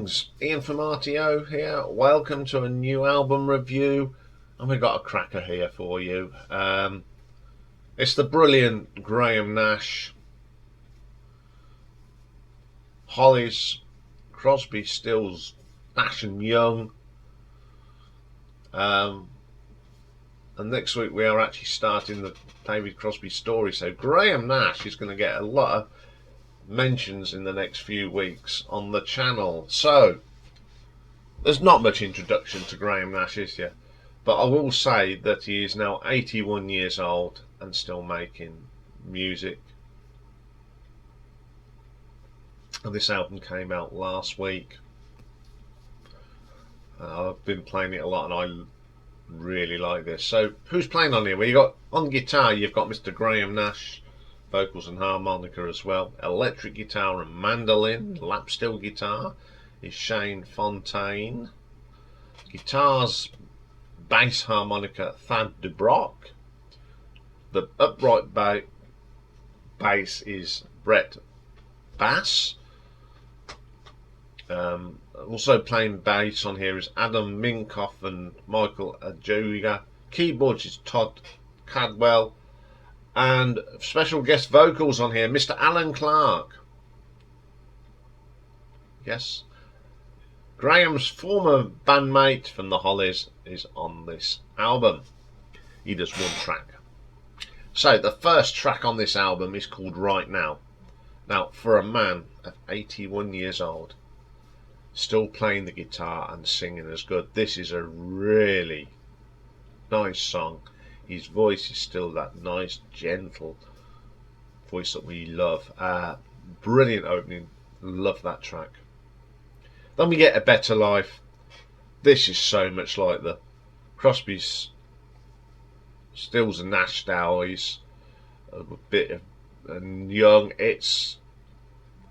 Greetings, Ian from RTO here. Welcome to a new album review, and we've got a cracker here for you. It's the brilliant Graham Nash, Hollies, Crosby, Stills, Nash and Young. And next week we are actually starting the David Crosby story, so Graham Nash is going to get a lot of mentions in the next few weeks on the channel. So there's not much introduction to Graham Nash, is there? But I will say that he is now 81 years old and still making music. And this album came out last week. I've been playing it a lot and I really like this. So who's playing on here? Well, you got on guitar, you've got Mr. Graham Nash, vocals and harmonica as well. Electric guitar and mandolin, lap steel guitar is Shane Fontaine. Guitars, bass harmonica, Thad DeBrock. The upright bass is Brett Bass. Also playing bass on here is Adam Minkoff and Michael Ajuga. Keyboards is Todd Cadwell. And special guest vocals on here, Mr. Alan Clark. Yes. Graham's former bandmate from the Hollies is on this album. He does one track. So the first track on this album is called Right Now. Now, for a man of 81 years old, still playing the guitar and singing as good, this is a really nice song. His voice is still that nice, gentle voice that we love. Brilliant opening. Love that track. Then we get A Better Life. This is so much like the Crosby's, Stills and Nash style. A bit of Young. It's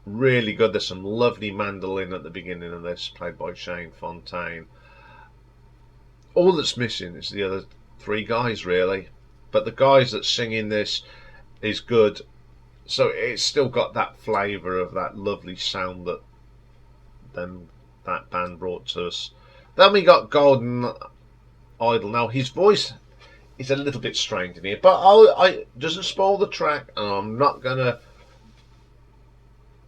really good. There's some lovely mandolin at the beginning of this, played by Shane Fontaine. All that's missing is the other three guys, really, but the guys that sing in this is good, so it's still got that flavour of that lovely sound that that band brought to us. Then we got Golden Idol. Now his voice is a little bit strained in here, but I doesn't spoil the track, and I'm not gonna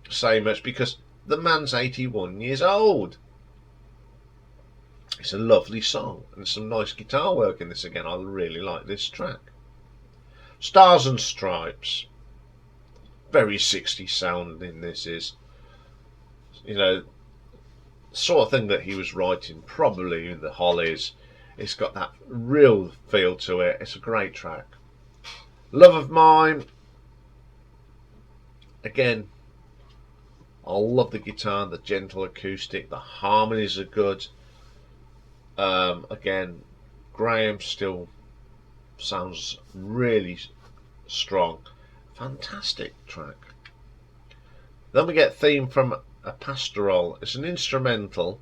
say much because the man's 81 years old. It's a lovely song and some nice guitar work in this again. I really like this track. Stars and Stripes. Very 60s sounding this is. You know, sort of thing that he was writing probably in the Hollies. It's got that real feel to it. It's a great track. Love of Mine. Again, I love the guitar, the gentle acoustic, the harmonies are good. Again, Graham still sounds really strong. Fantastic track. Then we get Theme from a Pastoral. It's an instrumental.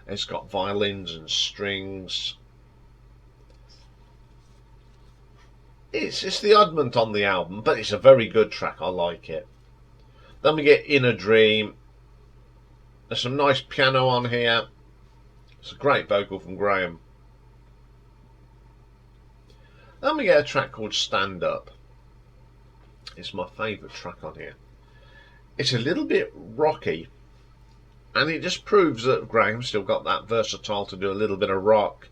It's got violins and strings. It's the oddment on the album, but it's a very good track. I like it. Then we get In a Dream. There's some nice piano on here. It's a great vocal from Graham. Then we get a track called Stand Up. It's my favourite track on here. It's a little bit rocky, and it just proves that Graham's still got that versatile to do a little bit of rock.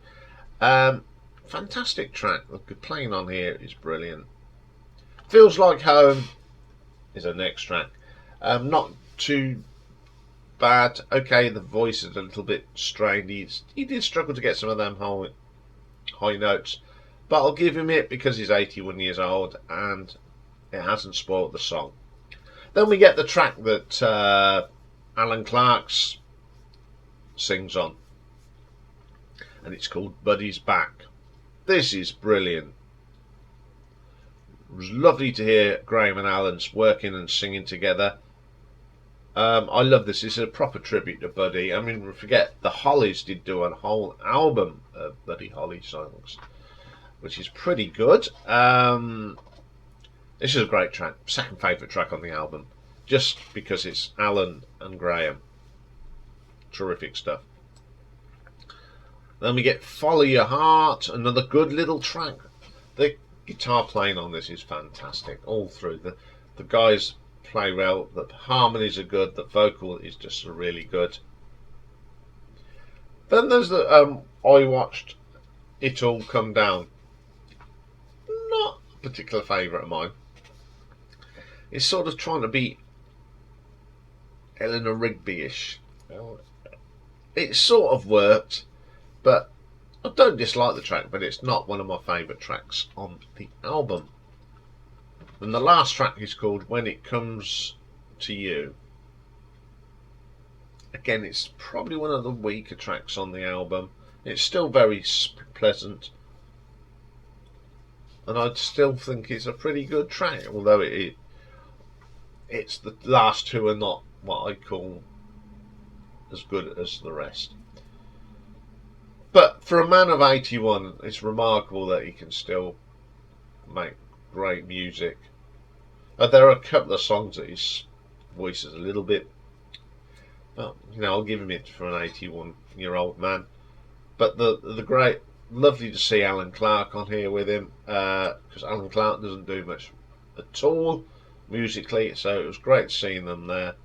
Fantastic track. The playing on here is brilliant. Feels Like Home is the next track. Not too bad. Okay, the voice is a little bit strained. He did struggle to get some of them high notes, but I'll give him it because he's 81 years old and it hasn't spoiled the song. Then we get the track that Alan Clark sings on, and it's called Buddy's Back. This is brilliant. It was lovely to hear Graham and Alan's working and singing together. I love this. It's a proper tribute to Buddy. I mean, forget the Hollies did do a whole album of Buddy Holly songs, which is pretty good. This is a great track. Second favourite track on the album, just because it's Alan and Graham. terrific stuff. Then we get Follow Your Heart, another good little track. The guitar playing on this is fantastic all through. The guys play well, the harmonies are good, the vocal is just really good. Then there's the I watched It All Come Down. Not a particular favourite of mine. It's sort of trying to be Eleanor Rigby-ish. It sort of worked, but I don't dislike the track, but it's not one of my favourite tracks on the album. And the last track is called When It Comes to You. Again, it's probably one of the weaker tracks on the album. It's still very pleasant, and I still think it's a pretty good track, although it's the last two are not what I call as good as the rest. But for a man of 81, it's remarkable that he can still make great music. There are a couple of songs that his voice is a little bit, well, you know, I'll give him it for an 81-year-old man. But the great, lovely to see Alan Clark on here with him, because Alan Clark doesn't do much at all musically, so it was great seeing them there.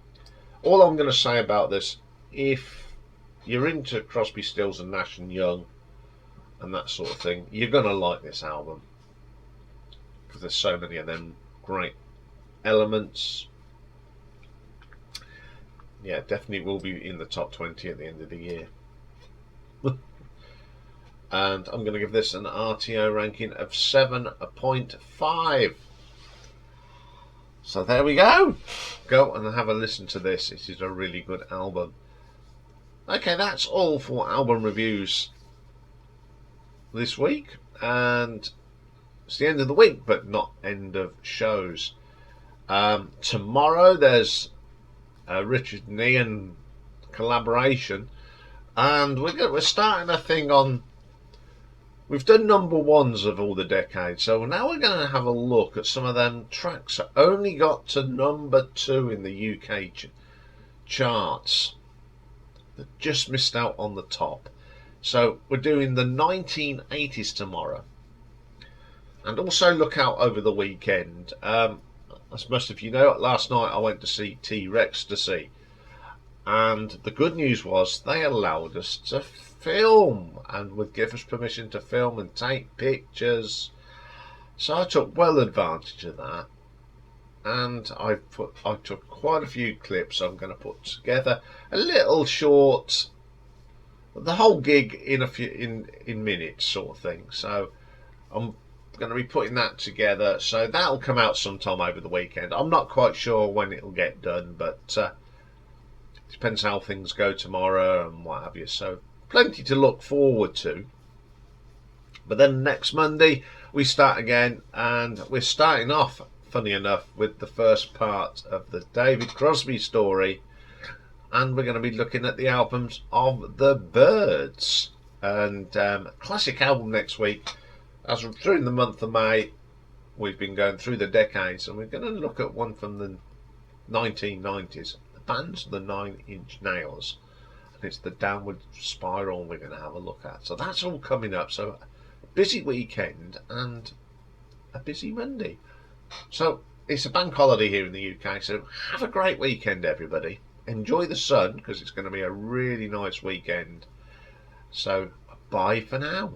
All I'm going to say about this, if you're into Crosby, Stills and Nash and Young and that sort of thing, you're going to like this album, because there's so many of them great elements. Yeah, definitely will be in the top 20 at the end of the year. And I'm going to give this an RTO ranking of 7.5. So there we go. Go and have a listen to this. It is a really good album. Okay, that's all for album reviews this week. And it's the end of the week, but not end of shows. Tomorrow there's a Richard and Ian collaboration. And we're starting a thing on... We've done number ones of all the decades, so now we're going to have a look at some of them tracks that only got to number 2 in the UK charts, that just missed out on the top. So we're doing the 1980s tomorrow, and also look out over the weekend. As most of you know, last night I went to see T-Rex to see, and the good news was they allowed us to film and would give us permission to film and take pictures, so I took well advantage of that, and I took quite a few clips. I'm going to put together a little short, the whole gig in a few in minutes sort of thing. So I'm going to be putting that together, so that'll come out sometime over the weekend. I'm not quite sure when it'll get done, but depends how things go tomorrow and what have you. So plenty to look forward to. But then next Monday we start again, and we're starting off, funny enough, with the first part of the David Crosby story, and we're going to be looking at the albums of the Byrds, and classic album next week. As we're through the month of May, we've been going through the decades, and we're going to look at one from the 1990s. The band's the 9 Inch Nails. It's the Downward Spiral we're going to have a look at. So that's all coming up. So a busy weekend and a busy Monday. So it's a bank holiday here in the UK. So have a great weekend, everybody. Enjoy the sun, because it's going to be a really nice weekend. So bye for now.